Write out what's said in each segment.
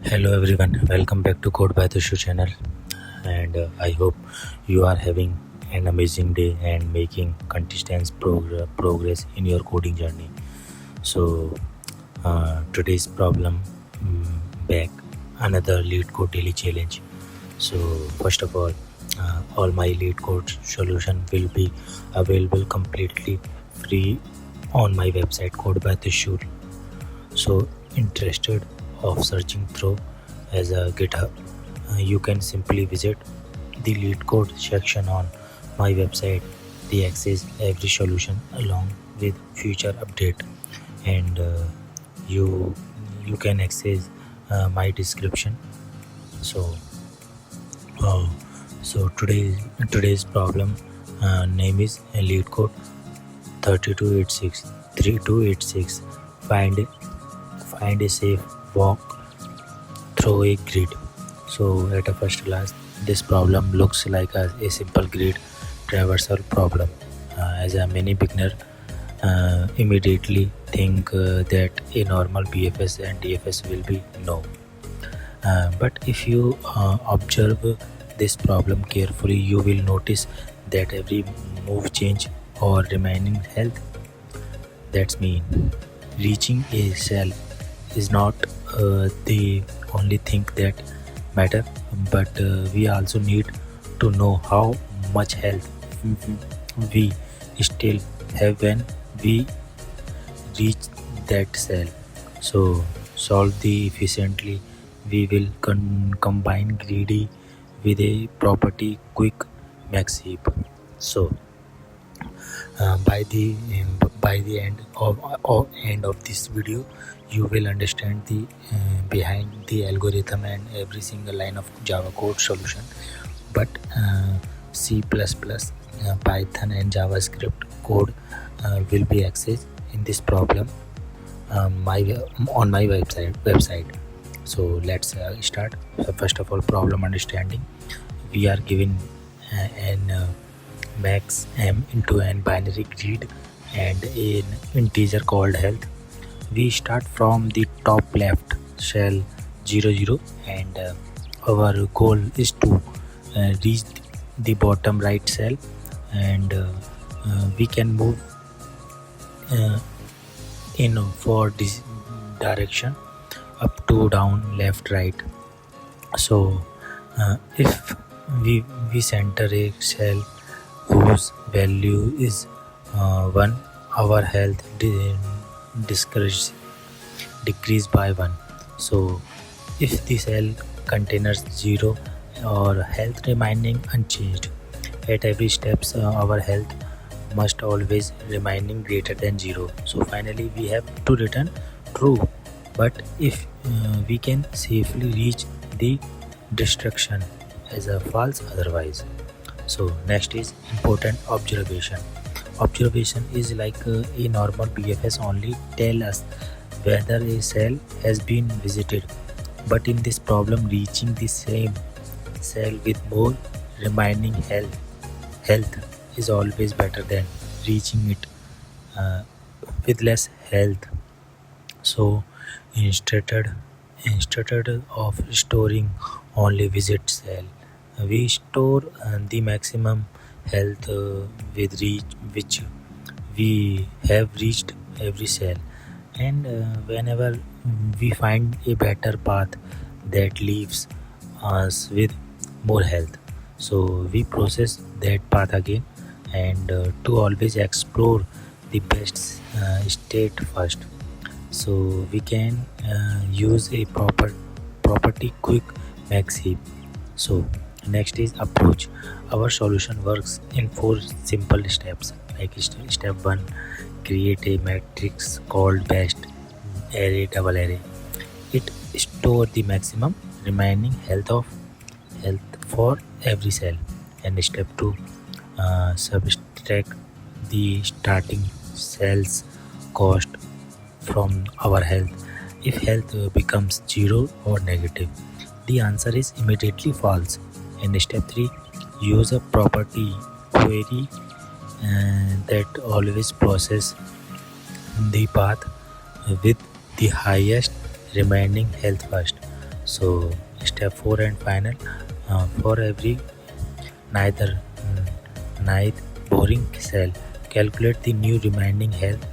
Hello everyone, welcome back to CodeByTushu channel, and I hope you are having an amazing day and making consistent progress in your coding journey. So today's problem, back another LeetCode daily challenge. So first of all my LeetCode solution will be available completely free on my website CodeByTushu. So interested of searching through as a GitHub, you can simply visit the LeetCode section on my website. They access every solution along with future update, and you can access my description. So today's problem name is LeetCode 3286. Find a safe walk through a grid. So at a first glance, this problem looks like a simple grid traversal problem, as a many beginner immediately think that a normal BFS and DFS will be no. But if you observe this problem carefully, you will notice that every move change or remaining health, that's mean reaching a cell is not the only thing that matter, but we also need to know how much health we still have when we reach that cell. So solve the efficiently, we will combine greedy with a property quick max heap. So by the end of this video, you will understand the behind the algorithm and every single line of Java code solution. But C++, Python and JavaScript code will be accessed in this problem on my website. So let's start. So first of all, problem understanding. We are given an max m into n binary grid and an integer called health. We start from the top left cell 00, and our goal is to reach the bottom right cell, and we can move in for this direction, up to down left right. So if we center a cell whose value is 1, our health decrease by 1. So if the cell contains 0, or health remaining unchanged. At every steps, our health must always remaining greater than 0. So finally we have to return true. But if we can safely reach the destruction as a false otherwise. So next is important observation. Observation is like a normal BFS only tell us whether a cell has been visited, but in this problem, reaching the same cell with more remaining health is always better than reaching it with less health. So instead of storing only visit cell, we store the maximum health with which we have reached every cell, and whenever we find a better path that leaves us with more health, so we process that path again, and to always explore the best state first. So we can use a property quick max heap. So next is approach. Our solution works in 4 simple steps. Like step 1, create a matrix called best array double array. It store the maximum remaining health for every cell. And step 2, subtract the starting cell's cost from our health. If health becomes 0 or negative, the answer is immediately false. And step 3, use a property query that always process the path with the highest remaining health first. So step 4 and final, for every neither ninth boring cell, calculate the new remaining health.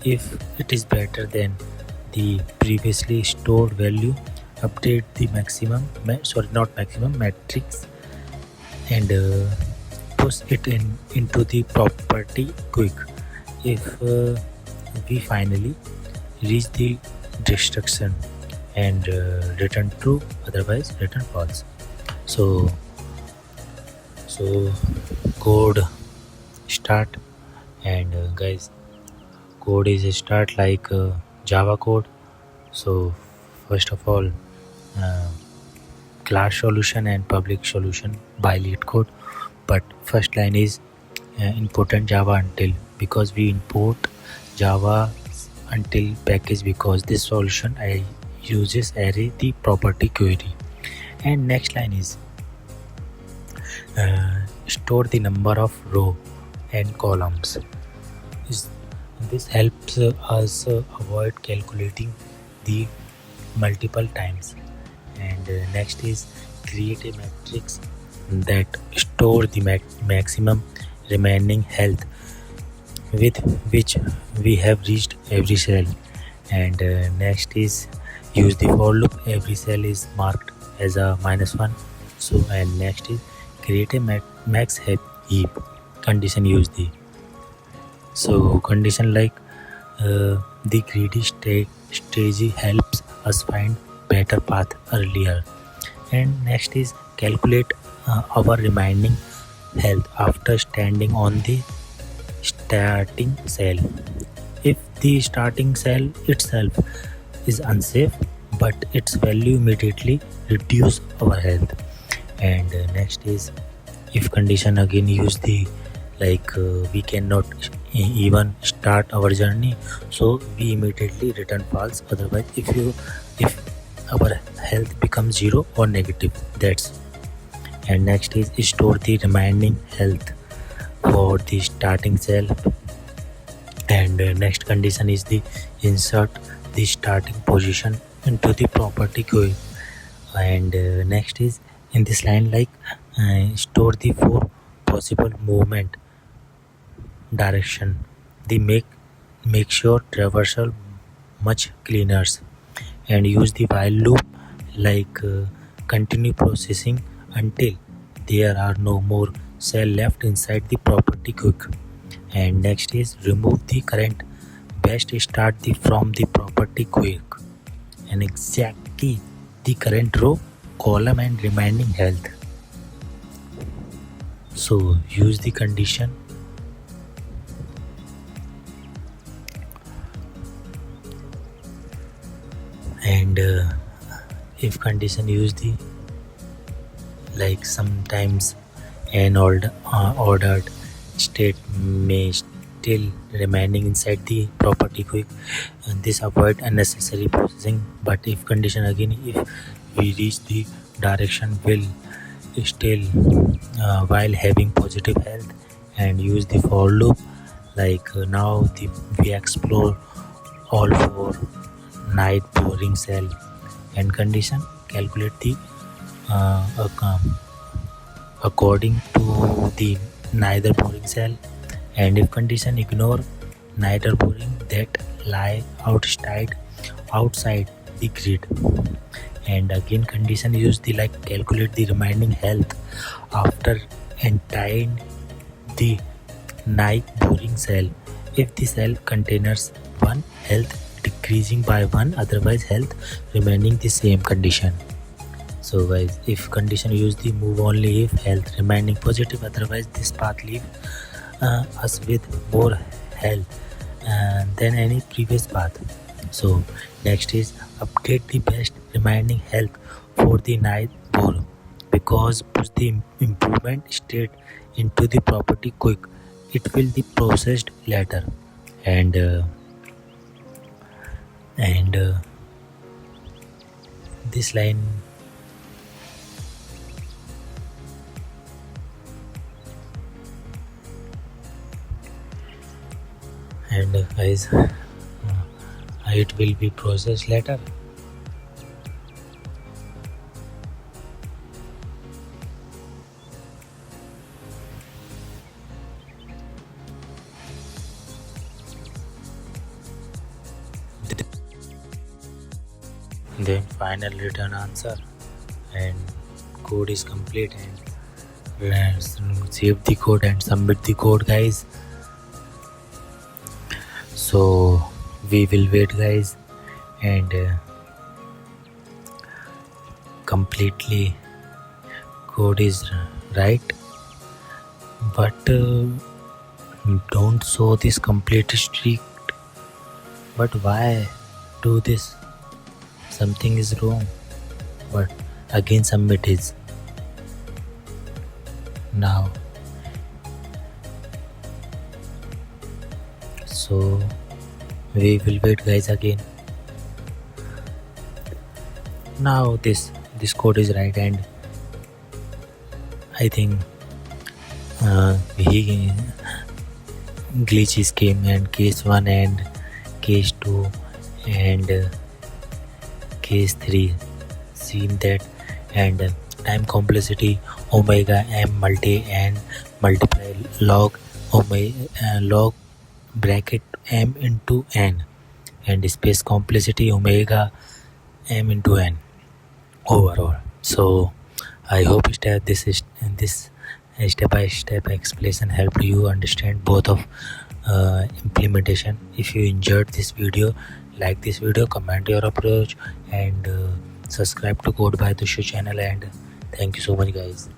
If it is better than the previously stored value, update the matrix, and push it into the property quick. If we finally reach the destruction, and return true, otherwise return false. So code start, and guys, code is a start like Java code. So first of all, uh, class solution and public solution by LeetCode. But first line is important Java until, because we import Java until package, because this solution I uses array the property query. And next line is store the number of row and columns. This helps us avoid calculating the multiple times. And next is create a matrix that store the maximum remaining health with which we have reached every cell. And next is use the for loop. Every cell is marked as a -1. So, and next is create a max heap condition. Use the condition like the greedy strategy helps us find better path earlier. And next is calculate our remaining health after standing on the starting cell. If the starting cell itself is unsafe, but its value immediately reduce our health. And next is if condition, again use the we cannot even start our journey, so we immediately return false. Otherwise, if our health becomes 0 or negative, that's. And next is store the remaining health for the starting cell. And next condition is the insert the starting position into the property queue. And next is in this line store the 4 possible movement direction. They make sure traversal much cleaner. And use the while loop continue processing until there are no more cell left inside the property quick. And next is remove the current best start from the property quick, and exactly the current row, column, and remaining health. So use the condition, and if condition use the sometimes an ordered state may still remaining inside the property quick, and this avoid unnecessary processing. But if condition, again if we reach the direction will still while having positive health. And use the for loop now we explore all 4 night boring cell. And condition calculate the according to the neither boring cell. And if condition ignore neither boring that lie outside the grid. And again condition use the calculate the remaining health after entering the night boring cell. If the cell contains 1, health decreasing by 1, otherwise health remaining the same condition. So guys, if condition use the move only if health remaining positive, otherwise this path leave us with more health than any previous path. So next is update the best remaining health for the night board, because push the improvement state into the property quick, it will be processed later. And this line and guys it will be processed later. then final return answer, and code is complete. And let's save the code and submit the code, guys. So we will wait, guys, and completely code is right, but don't show this complete streak. But why do this? Something is wrong. But again submit is now. So we will wait, guys, again. Now this code is right, and I think he glitches came, and case 1 and case 2 and case 3 seen that, and time complexity omega m multi and multiply log omega log bracket m into n, and space complexity omega m into n overall. So I hope this step-by-step explanation helped you understand both of implementation. If you enjoyed this video, like this video, comment your approach, and subscribe to CodeByTushu channel. And thank you so much, guys.